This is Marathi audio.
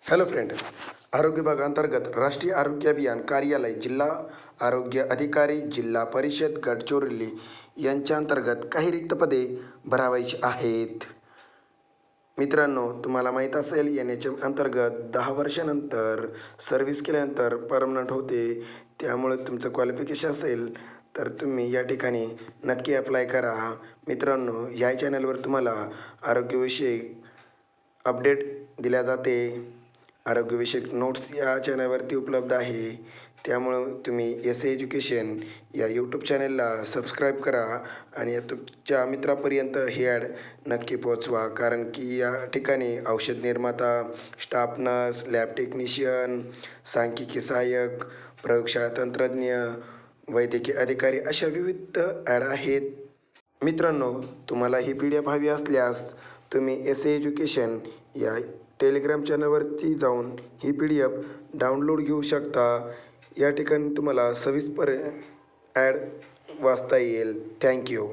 हॅलो फ्रेंड, आरोग्य विभागाअंतर्गत राष्ट्रीय आरोग्य अभियान कार्यालय, जिल्हा आरोग्य अधिकारी, जिल्हा परिषद गडचिरोली यांच्या अंतर्गत काही रिक्त पदे भरावायची आहेत. मित्रांनो, तुम्हाला माहीत असेल NHM अंतर्गत 10 वर्षानंतर सर्व्हिस केल्यानंतर परमनंट होते. त्यामुळे तुमचं क्वालिफिकेशन असेल तर तुम्ही या ठिकाणी नक्की अप्लाय करा. मित्रांनो, या चॅनलवर तुम्हाला आरोग्यविषयक अपडेट दिल्या जाते. आरोग्यविषयक नोट्स या चॅनलवरती उपलब्ध आहे. त्यामुळं तुम्ही SA एज्युकेशन या यूट्यूब चॅनलला सबस्क्राईब करा आणि तुमच्या मित्रापर्यंत ही ॲड नक्की पोचवा. कारण की या ठिकाणी औषध निर्माता, स्टाफ नर्स, लॅब टेक्निशियन, सांख्यिकी सहाय्यक, प्रयोगशाळा तंत्रज्ञ, वैद्यकीय अधिकारी अशा विविध ॲड आहेत. मित्रांनो, तुम्हाला ही PDF हवी असल्यास तुम्ही SA एज्युकेशन या टेलिग्राम चॅनलवरती जाऊन ही PDF डाउनलोड घेऊ शकता. या ठिकाणी तुम्हाला सविस्तर ॲड वाचता येईल. थँक्यू.